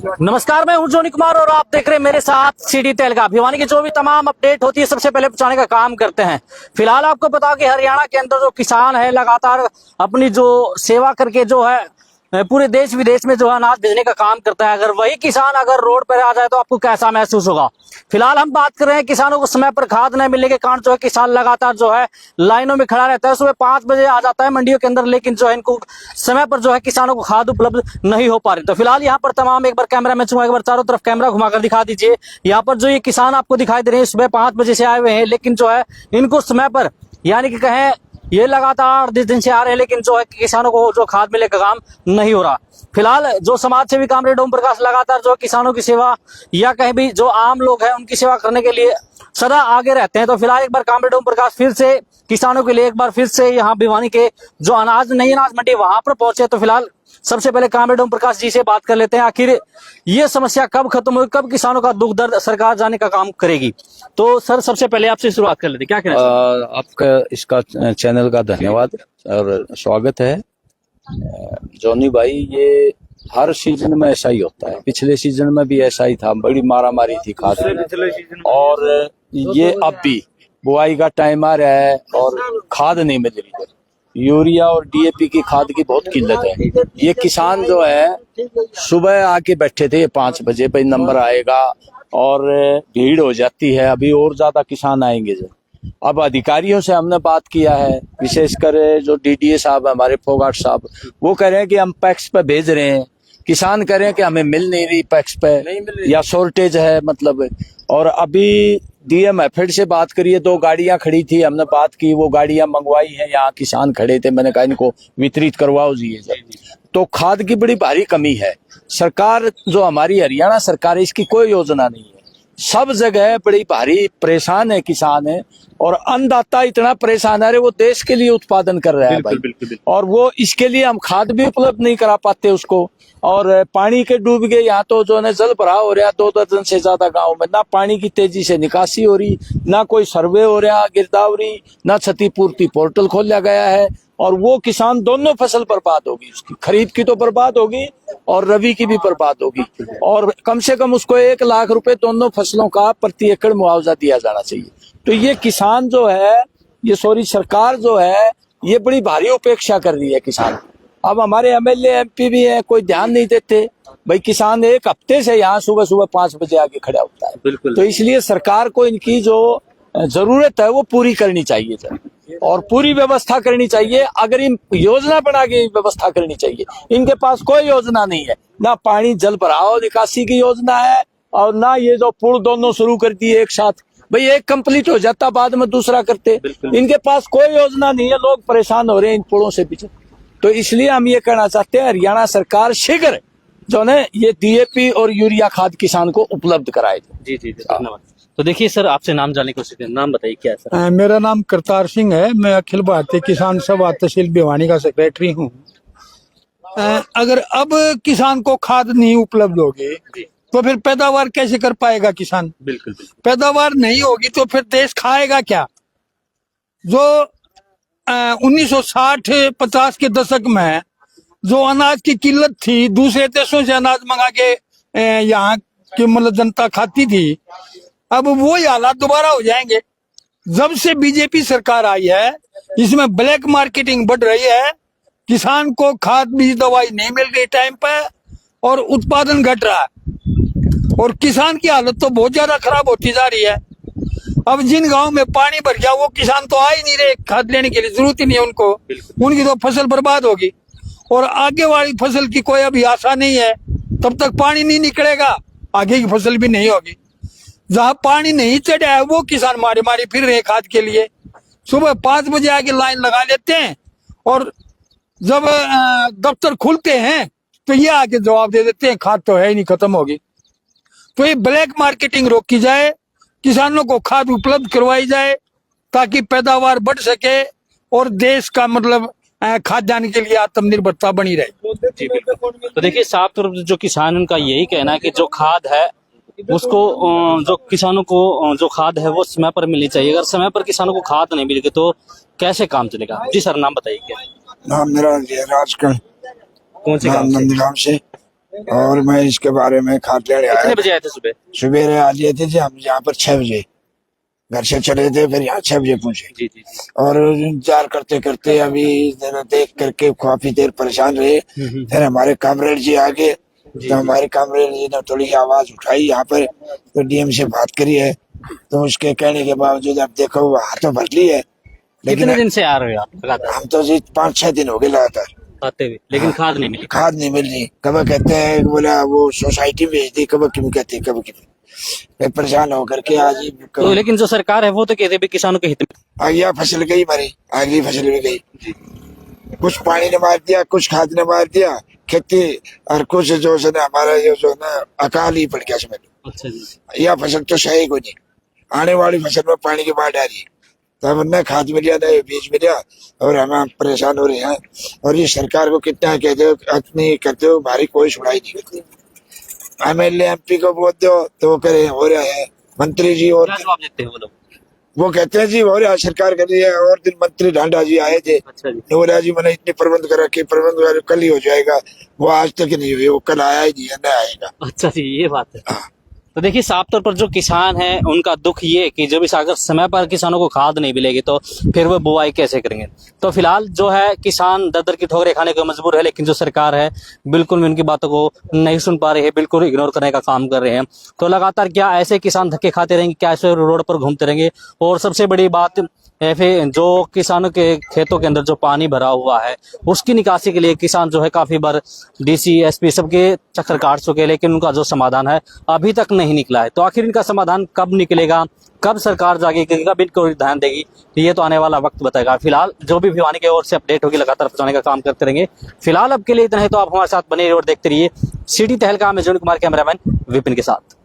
नमस्कार, मैं हूं जोनी कुमार और आप देख रहे हैं मेरे साथ सिटी तेलगा। भिवानी की जो भी तमाम अपडेट होती है सबसे पहले पहुंचाने का काम करते हैं। फिलहाल आपको बता कि हरियाणा के अंदर जो किसान है लगातार अपनी जो सेवा करके जो है पूरे देश विदेश में जो है अनाज भेजने का काम करता है। अगर वही किसान अगर रोड पर आ जाए तो आपको कैसा महसूस होगा। फिलहाल हम बात कर रहे हैं किसानों को समय पर खाद न मिलने के कारण जो है किसान लगातार जो है लाइनों में खड़ा रहता है। सुबह 5 बजे आ जाता है मंडियों के अंदर, लेकिन जो है इनको समय पर जो है किसानों को खाद उपलब्ध नहीं हो पा रही। तो फिलहाल यहाँ पर तमाम एक बार कैमरा में एक बार चारों तरफ कैमरा घुमाकर दिखा दीजिए। यहाँ पर जो ये किसान आपको दिखाई दे रहे हैं सुबह 5 बजे से आए हुए हैं, लेकिन जो है इनको समय पर यानी कि कहें ये लगातार 10 दिन से आ रहे हैं, लेकिन जो है किसानों को जो खाद मिले का काम नहीं हो रहा। फिलहाल जो समाज सेवी कामरेड ओम प्रकाश लगातार जो किसानों की सेवा या कहीं भी जो आम लोग हैं उनकी सेवा करने के लिए सदा आगे रहते हैं। तो फिलहाल एक बार कामरेड ओम प्रकाश फिर से किसानों के लिए एक बार फिर से यहाँ भिवानी के जो अनाज मंडी वहां पर पहुंचे। तो फिलहाल सबसे पहले कामरेड ओम प्रकाश जी से बात कर लेते हैं, आखिर ये समस्या कब खत्म होगी, कब किसानों का दुख दर्द सरकार जाने का काम करेगी। तो सर सबसे पहले आपसे शुरुआत कर लेते, क्या कहना आपका इसका चैनल का धन्यवाद और स्वागत है। जॉनी भाई, ये हर सीजन में ऐसा ही होता है। पिछले सीजन में भी ऐसा ही था, बड़ी मारामारी थी खाद में, और ये अब भी बुआई का टाइम आ रहा है और खाद नहीं मिल रही है। यूरिया और डीएपी की खाद की बहुत किल्लत है। ये किसान जो है सुबह आके बैठे थे 5 बजे भाई नंबर आएगा, और भीड़ हो जाती है। अभी और ज्यादा किसान आएंगे। अब अधिकारियों से हमने बात किया है, विशेषकर जो डीडीए साहब है हमारे फोगाट साहब, वो कह रहे हैं कि हम पैक्स पे भेज रहे हैं। किसान कह रहे हैं कि हमें मिल नहीं रही पैक्स पे, या शॉर्टेज है मतलब। और अभी डीएम एफेड से बात करिए, 2 गाड़ियां खड़ी थी, हमने बात की, वो गाड़ियां मंगवाई हैं। यहाँ किसान खड़े थे, मैंने कहा इनको वितरित करवाओ जी। तो खाद की बड़ी भारी कमी है। सरकार जो हमारी हरियाणा सरकार है, इसकी कोई योजना नहीं है। सब जगह बड़ी भारी परेशान है किसान है, और अन्नदाता इतना परेशान है। वो देश के लिए उत्पादन कर रहा है भाई, और वो इसके लिए हम खाद भी उपलब्ध नहीं करा पाते उसको। और पानी के डूब गए यहाँ, तो जो है जल भराव हो रहा 2 दर्जन से ज्यादा गांव में। ना पानी की तेजी से निकासी हो रही, ना कोई सर्वे हो रहा गिरदावरी, ना क्षतिपूर्ति पोर्टल खोला गया है। और वो किसान दोनों फसल बर्बाद होगी, उसकी खरीद की तो बर्बाद होगी और रबी की भी बर्बाद होगी। और कम से कम उसको 1 लाख रुपए दोनों फसलों का प्रति एकड़ मुआवजा दिया जाना चाहिए। तो ये किसान जो है, सरकार जो है, ये बड़ी भारी उपेक्षा कर रही है किसान। अब हमारे एमएलए एमपी भी है, कोई ध्यान नहीं देते भाई। किसान 1 हफ्ते से यहाँ सुबह सुबह 5 बजे आके खड़ा होता है। तो इसलिए सरकार को इनकी जो जरूरत है वो पूरी करनी चाहिए और पूरी व्यवस्था करनी चाहिए। अगर इन योजना बना के व्यवस्था करनी चाहिए। इनके पास कोई योजना नहीं है, ना पानी जल भराव निकासी की योजना है, और ना ये जो पुल दोनों शुरू कर दिए एक साथ। भाई एक कंप्लीट हो जाता, बाद में दूसरा करते। इनके पास कोई योजना नहीं है, लोग परेशान हो रहे हैं इन पुलों से पीछे। तो इसलिए हम ये कहना चाहते हैं, हरियाणा सरकार शीघ्र जो है ये डीएपी और यूरिया खाद किसान को उपलब्ध कराए। जी जी धन्यवाद। तो देखिए सर, आपसे नाम जानने की कोशिश करें, नाम बताइए क्या है सर? मेरा नाम करतार सिंह है। मैं अखिल भारतीय किसान सभा तहसील भिवानी का सेक्रेटरी हूँ। अगर अब किसान को खाद नहीं उपलब्ध होगी तो फिर पैदावार कैसे कर पाएगा किसान? बिल्कुल। पैदावार नहीं होगी तो फिर देश खाएगा क्या? जो 1960-50 के दशक में जो अनाज की किल्लत थी, दूसरे देशों से अनाज मंगा के यहाँ की मतलब जनता खाती थी, अब वो ही हालात दोबारा हो जाएंगे। जब से बीजेपी सरकार आई है, इसमें ब्लैक मार्केटिंग बढ़ रही है। किसान को खाद बीज दवाई नहीं मिल रही टाइम पे, और उत्पादन घट रहा है, और किसान की हालत तो बहुत ज्यादा खराब होती जा रही है। अब जिन गांव में पानी भर गया वो किसान तो आ ही नहीं रहे खाद लेने के लिए, जरूरत ही नहीं है उनको। उनकी तो फसल बर्बाद होगी, और आगे वाली फसल की कोई अभी आशा नहीं है। तब तक पानी नहीं निकलेगा, आगे की फसल भी नहीं होगी। जहाँ पानी नहीं चढ़ा है वो किसान मारे मारे फिर रहे खाद के लिए। सुबह 5 बजे आके लाइन लगा लेते हैं, और जब दफ्तर खुलते हैं तो ये आके जवाब दे देते हैं खाद तो है ही नहीं, खत्म होगी। तो ये ब्लैक मार्केटिंग रोकी जाए, किसानों को खाद उपलब्ध करवाई जाए, ताकि पैदावार बढ़ सके और देश का मतलब खाद्यान्न के लिए आत्मनिर्भरता बनी रहे। जी बिल्कुल। तो देखिए साफ तौर पर जो किसान उनका यही कहना है कि जो खाद है उसको जो किसानों को जो खाद है वो समय पर मिलनी चाहिए। अगर समय पर किसानों को खाद नहीं मिलेगी तो कैसे काम चलेगा? जी सर, नाम बताइए क्या? नाम मेरा राजकरण, कौन से गांव से? नंदगांव से। और मैं इसके बारे में खाद लेने आया। कितने बजे आए थे सुबह? सुबह आज ये थे जी, हम यहाँ पर 6 बजे घर से चले थे, फिर यहाँ 6 बजे पहुंचे जी जी। और इंतजार करते करते अभी जरा देख करके काफी देर परेशान रहे। फिर हमारे कामरेड जी आ गए, तो हमारे कामरेड जी ने थोड़ी आवाज उठाई यहाँ पर, तो डीएम से बात करी है, तो उसके कहने के बावजूद अब देखो वो हाथों भर ली है। लेकिन कितने दिन से आ रहे हो आप लगातार हम तो जी 5-6 दिन हो गए लगातार आते हुए, लेकिन खाद नहीं मिली? खाद नहीं मिल रही। कब कहते हैं बोला वो सोसाइटी में भेज दी, कब क्यों कहते हैं, कब क्यों। मैं परेशान होकर के आज ही तो लेकिन जो सरकार है वो तो कहते भी किसानों के हित में। अगली फसल गई मरी, अगली फसल भी गई, कुछ पानी ने मार दिया, कुछ खाद ने मार दिया खेती, और कुछ जो है ना हमारा ये जो ना अकाल ही पड़ गया समझ लो। अच्छा जी। यह फसल तो सही को नहीं, आने वाली फसल में पानी की बाढ़ आ रही है, तब न खाद मिल न बीज मिला, और हम परेशान हो रहे हैं। और ये सरकार को कितना कहते हो अपनी करते हो, हमारी कोई सुनाई नहीं करती। MLA MP को बोल दो तो वो करे हो रहा है, मंत्री जी और क्या जवाब देते हैं वो लोग? वो कहते हैं जी हो रहा है, सरकार कर रही है। और दिन मंत्री ढांडा जी आए थे, अच्छा जी। बोला जी मैंने इतने प्रबंध कर रखे, प्रबंध कल ही हो जाएगा, वो आज तक नहीं हुई, वो कल आया ही नहीं है, न आएगा। अच्छा जी, ये बात है। हाँ। तो देखिए साफ तौर पर जो किसान है उनका दुख ये है कि जब इस अगर समय पर किसानों को खाद नहीं मिलेगी तो फिर वो बुआई कैसे करेंगे। तो फिलहाल जो है किसान दर दर की ठोकरें खाने को मजबूर है, लेकिन जो सरकार है बिल्कुल भी उनकी बातों को नहीं सुन पा रही है, बिल्कुल इग्नोर करने का काम कर रहे हैं। तो लगातार क्या ऐसे किसान धक्के खाते रहेंगे, क्या ऐसे रोड पर घूमते रहेंगे? और सबसे बड़ी बात फिर जो किसानों के खेतों के अंदर जो पानी भरा हुआ है उसकी निकासी के लिए किसान जो है काफी बार DC SP सबके चक्कर काट चुके हैं, लेकिन उनका जो समाधान है अभी तक नहीं निकला है। तो आखिर इनका समाधान कब निकलेगा, कब सरकार जागेगी, कब इनको ध्यान देगी, ये तो आने वाला वक्त बताएगा। फिलहाल जो भी भिवानी की ओर से अपडेट होगी लगातार पहुंचाने का काम करते रहेंगे। फिलहाल अब के लिए इतना है, तो आप हमारे साथ बने रहिए और देखते रहिए सिटी तहलका में। जॉन कुमार कैमरामैन विपिन के साथ।